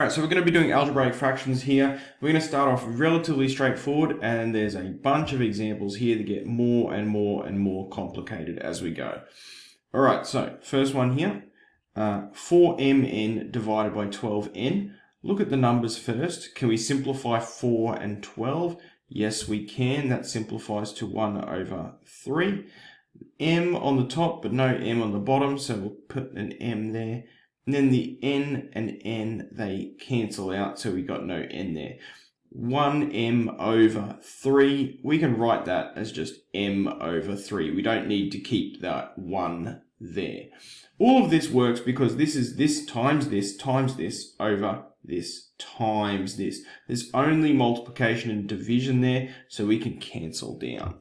Alright, so we're going to be doing algebraic fractions here. We're going to start off relatively straightforward, and there's a bunch of examples here that get more and more and more complicated as we go. Alright, so first one here, 4mn divided by 12n. Look at the numbers first. Can we simplify 4 and 12? Yes, we can. That simplifies to 1 over 3. M on the top, but no m on the bottom, so we'll put an m there. And then the n and n, they cancel out, so we got no n there. 1m over 3, we can write that as just m over 3. We don't need to keep that 1 there. All of this works because this is this times this over this times this. There's only multiplication and division there, so we can cancel down.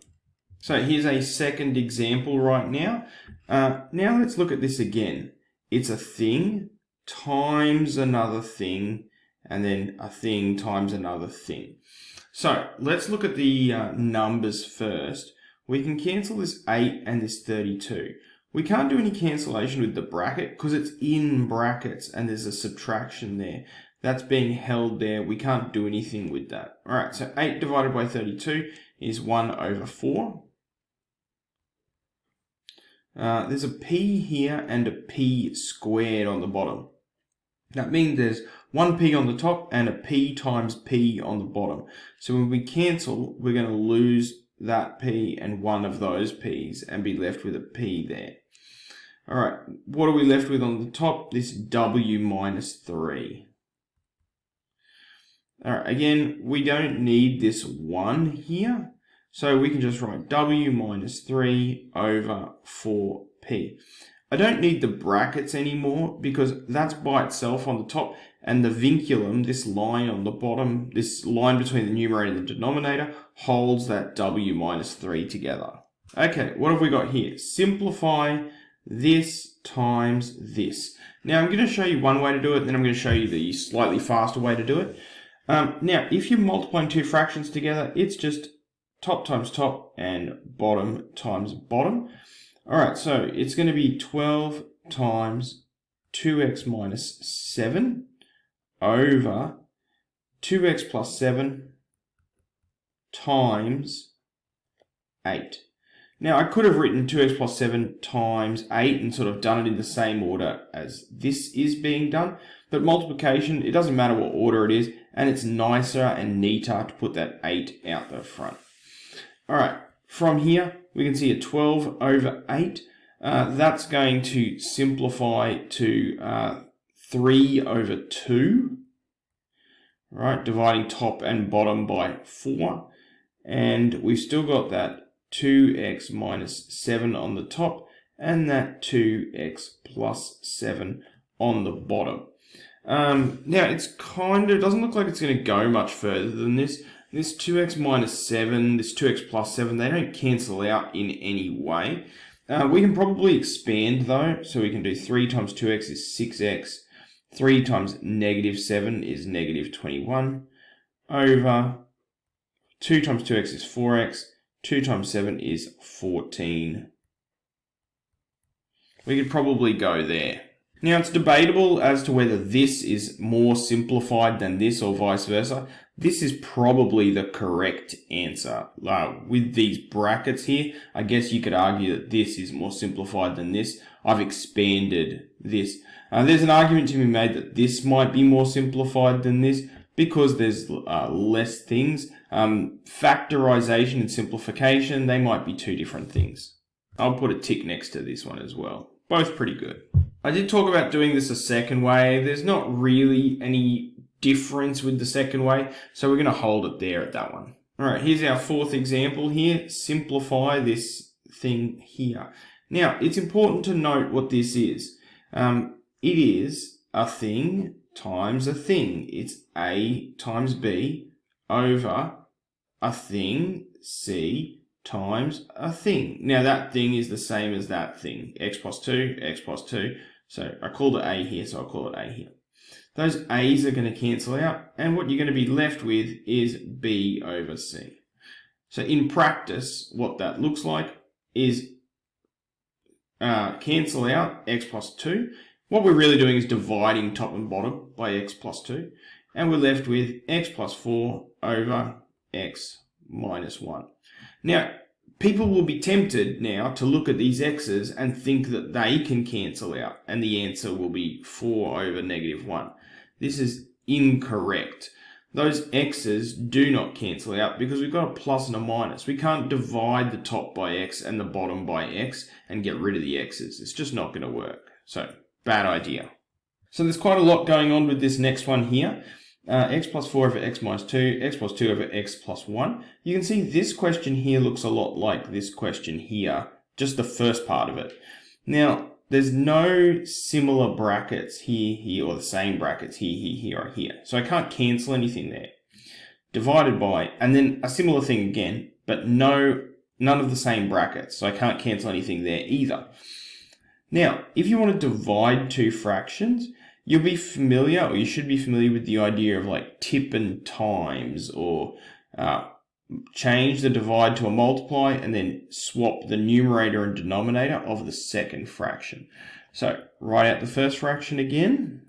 So here's a second example right now. Now let's look at this again. It's a thing times another thing, and then a thing times another thing. So let's look at the numbers first. We can cancel this 8 and this 32. We can't do any cancellation with the bracket because it's in brackets and there's a subtraction there. That's being held there. We can't do anything with that. All right, so 8 divided by 32 is 1 over 4. There's a p here and a p squared on the bottom. That means there's one p on the top and a p times p on the bottom. So when we cancel, we're going to lose that p and one of those p's and be left with a p there. All right, what are we left with on the top? This w minus 3. All right, again, we don't need this 1 here. So we can just write w minus 3 over 4p. I don't need the brackets anymore because that's by itself on the top, and the vinculum, this line on the bottom, this line between the numerator and the denominator, holds that w minus 3 together. Okay, what have we got here? Simplify this times this. Now I'm going to show you one way to do it, then I'm going to show you the slightly faster way to do it. Now, if you're multiplying two fractions together, it's just top times top and bottom times bottom. All right, so it's going to be 12 times 2x minus 7 over 2x plus 7 times 8. Now, I could have written 2x plus 7 times 8 and sort of done it in the same order as this is being done, but multiplication, it doesn't matter what order it is, and it's nicer and neater to put that 8 out the front. All right, from here, we can see a 12 over 8. That's going to simplify to 3 over 2. All right, dividing top and bottom by 4. And we've still got that 2x minus 7 on the top and that 2x plus 7 on the bottom. Now, it's doesn't look like it's going to go much further than this. This 2x minus 7, this 2x plus 7, they don't cancel out in any way. We can probably expand though, so we can do 3 times 2x is 6x, 3 times negative 7 is negative 21, over 2 times 2x is 4x, 2 times 7 is 14. We could probably go there. Now, it's debatable as to whether this is more simplified than this or vice versa. This is probably the correct answer. With these brackets here, I guess you could argue that this is more simplified than this. I've expanded this. There's an argument to be made that this might be more simplified than this because there's less things. Factorization and simplification, they might be two different things. I'll put a tick next to this one as well. Both pretty good. I did talk about doing this a second way. There's not really any difference with the second way, so we're going to hold it there at that one. All right, here's our fourth example here. Simplify this thing here. Now, it's important to note what this is. It is a thing times a thing. It's A times B over a thing, C, times a thing. Now that thing is the same as that thing, x plus 2, x plus 2. So I called it A here, so I'll call it A here. Those A's are going to cancel out, and what you're going to be left with is B over C. So in practice, what that looks like is cancel out x plus 2. What we're really doing is dividing top and bottom by x plus 2, and we're left with x plus 4 over x minus 1. Now, people will be tempted now to look at these x's and think that they can cancel out, and the answer will be 4 over negative 1. This is incorrect. Those x's do not cancel out because we've got a plus and a minus. We can't divide the top by x and the bottom by x and get rid of the x's. It's just not going to work. So, bad idea. So there's quite a lot going on with this next one here. X plus 4 over x minus 2, x plus 2 over x plus 1. You can see this question here looks a lot like this question here, just the first part of it. Now, there's no similar brackets here, or the same brackets here, or here. So I can't cancel anything there. Divided by, and then a similar thing again, but none of the same brackets. So I can't cancel anything there either. Now, if you want to divide two fractions, you'll be familiar, or you should be familiar with the idea of like tip and times, or change the divide to a multiply and then swap the numerator and denominator of the second fraction. So write out the first fraction again.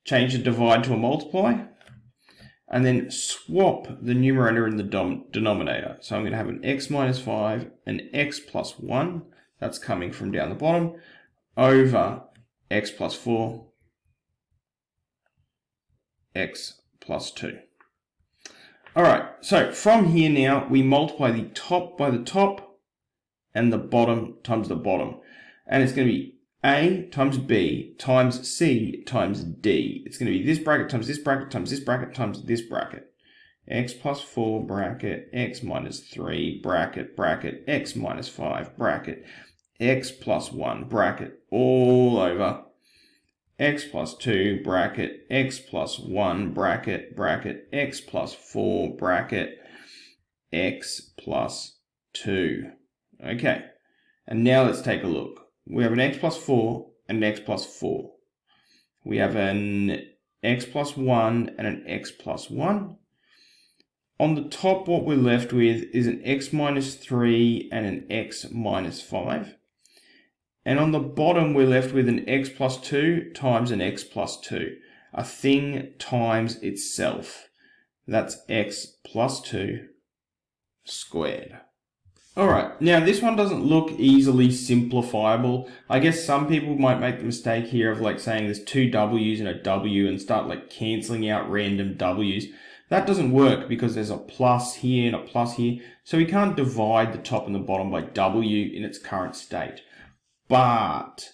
Change the divide to a multiply, and then swap the numerator and the denominator. So I'm going to have an x minus 5, an x plus 1, that's coming from down the bottom, over x plus 4, x plus 2. Alright, so from here now, we multiply the top by the top and the bottom times the bottom. And it's going to be A times B times C times D. It's going to be this bracket times this bracket times this bracket times this bracket. X plus 4 bracket, x minus 3 bracket, bracket, x minus 5 bracket, x plus 1 bracket, all over x plus 2 bracket, x plus 1 bracket, bracket, x plus 4 bracket, x plus 2. Okay, and now let's take a look. We have an x plus 4 and an x plus 4. We have an x plus 1 and an x plus 1. On the top, what we're left with is an x minus 3 and an x minus 5. And on the bottom, we're left with an x plus 2 times an x plus 2. A thing times itself. That's x plus 2 squared. Alright, now this one doesn't look easily simplifiable. I guess some people might make the mistake here of like saying there's two w's and a w and start like cancelling out random w's. That doesn't work because there's a plus here and a plus here. So we can't divide the top and the bottom by w in its current state. But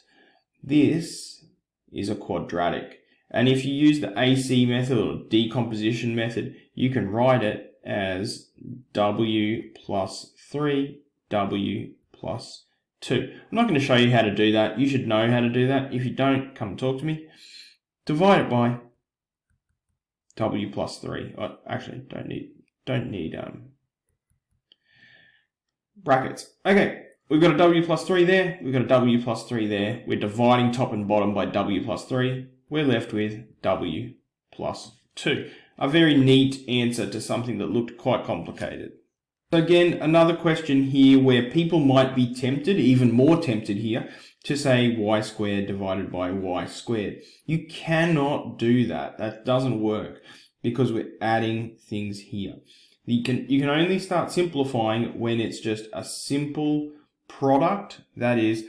this is a quadratic. And if you use the AC method or decomposition method, you can write it as w plus 3, w plus 2. I'm not going to show you how to do that. You should know how to do that. If you don't, come and talk to me. Divide it by w plus 3. Oh, actually, don't need brackets. Okay. We've got a w plus 3 there, we've got a w plus 3 there. We're dividing top and bottom by w plus 3. We're left with w plus 2. A very neat answer to something that looked quite complicated. So again, another question here where people might be tempted, even more tempted here, to say y squared divided by y squared. You cannot do that. That doesn't work because we're adding things here. You can only start simplifying when it's just a simple product, that is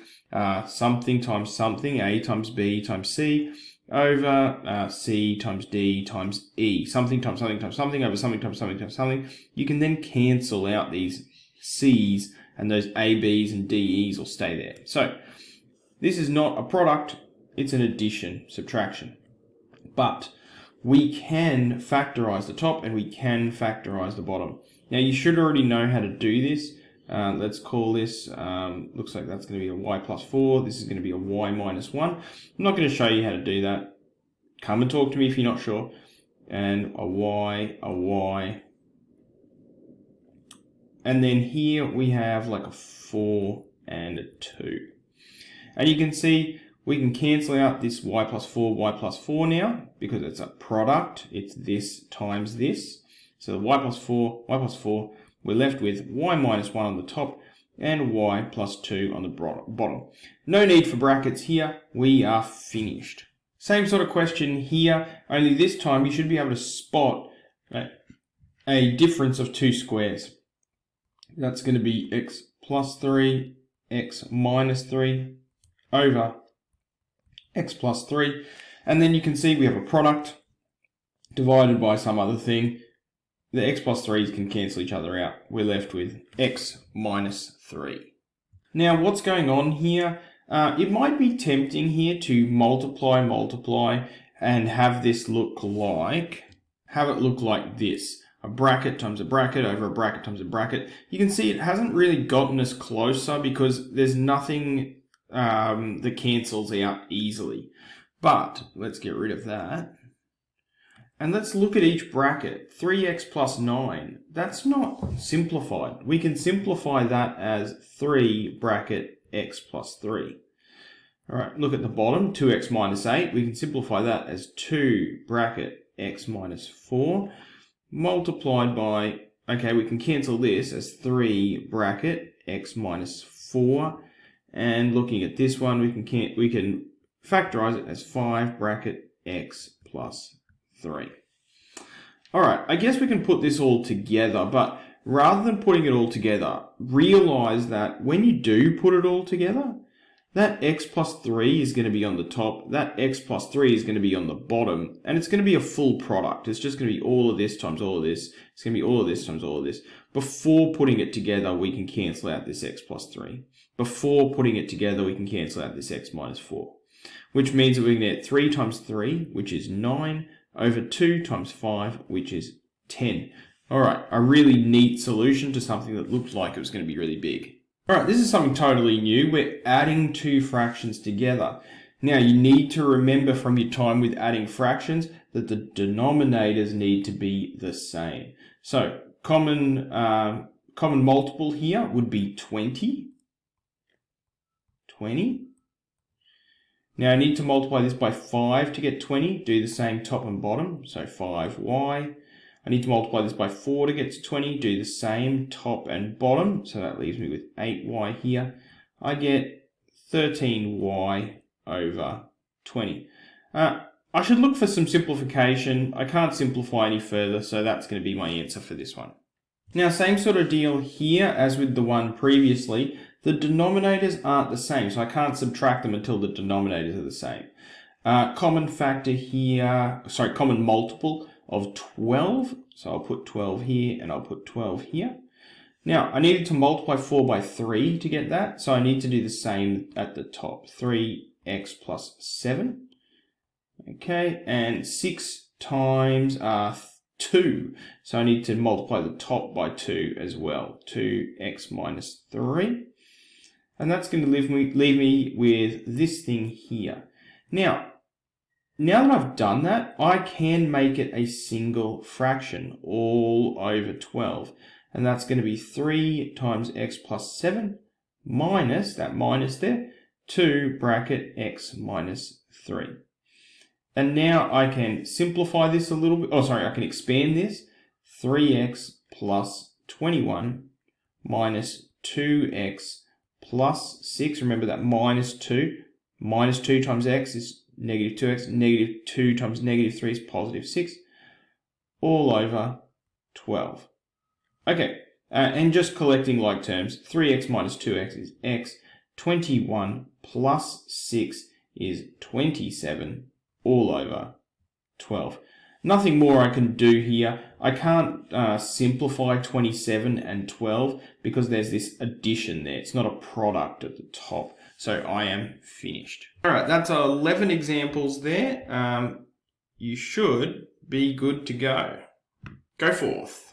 something times something, A times B times C, over C times D times E, something times something times something, over something times something times something. You can then cancel out these C's, and those A, B's and D, E's will stay there. So this is not a product, it's an addition, subtraction. But we can factorize the top and we can factorize the bottom. Now you should already know how to do this. Let's call this, looks like that's going to be a y plus 4. This is going to be a y minus 1. I'm not going to show you how to do that. Come and talk to me if you're not sure. And a y. And then here we have like a 4 and a 2. And you can see we can cancel out this y plus 4 now because it's a product. It's this times this. So y plus 4, we're left with y minus 1 on the top and y plus 2 on the bottom. No need for brackets here, we are finished. Same sort of question here, only this time you should be able to spot a difference of two squares. That's going to be x plus 3, x minus 3 over x plus 3. And then you can see we have a product divided by some other thing. The x plus 3's can cancel each other out. We're left with x minus 3. Now what's going on here? It might be tempting here to multiply and have this look like, this. A bracket times a bracket over a bracket times a bracket. You can see it hasn't really gotten us closer because there's nothing that cancels out easily. But let's get rid of that. And let's look at each bracket. 3x plus 9. That's not simplified. We can simplify that as 3 bracket x plus 3. All right, look at the bottom, 2x minus 8. We can simplify that as 2 bracket x minus 4 multiplied by, okay, we can cancel this as 3 bracket x minus 4. And looking at this one, we can factorize it as 5 bracket x plus 3. All right, I guess we can put this all together, but rather than putting it all together, realize that when you do put it all together, that x plus 3 is going to be on the top, that x plus 3 is going to be on the bottom, and it's going to be a full product. It's just going to be all of this times all of this. It's going to be all of this times all of this. Before putting it together, we can cancel out this x plus 3. Before putting it together, we can cancel out this x minus 4, which means that we can get 3 times 3, which is 9, over 2 times 5, which is 10. All right, a really neat solution to something that looked like it was going to be really big. All right, this is something totally new. We're adding two fractions together. Now, you need to remember from your time with adding fractions that the denominators need to be the same. So, common multiple here would be 20. 20. Now, I need to multiply this by 5 to get 20. Do the same top and bottom, so 5y. I need to multiply this by 4 to get to 20. Do the same top and bottom, so that leaves me with 8y here. I get 13y over 20. I should look for some simplification. I can't simplify any further, so that's going to be my answer for this one. Now, same sort of deal here as with the one previously. The denominators aren't the same, so I can't subtract them until the denominators are the same. Common factor here, common multiple of 12. So I'll put 12 here and I'll put 12 here. Now, I needed to multiply 4 by 3 to get that, so I need to do the same at the top. 3x plus 7. Okay, and 6 times 2. So I need to multiply the top by 2 as well. 2x minus 3. And that's going to leave me with this thing here. Now that I've done that, I can make it a single fraction all over 12. And that's going to be 3 times x plus 7 minus, that minus there, 2 bracket x minus 3. And now I can simplify this a little bit. I can expand this. 3x plus 21 minus 2x plus 6. Remember that minus 2. Minus 2 times x is negative 2x. Negative 2 times negative 3 is positive 6. All over 12. Okay, and just collecting like terms. 3x minus 2x is x. 21 plus 6 is 27. All over 12. Nothing more I can do here. I can't simplify 27 and 12 because there's this addition there. It's not a product at the top. So I am finished. All right, that's 11 examples there. You should be good to go. Go forth.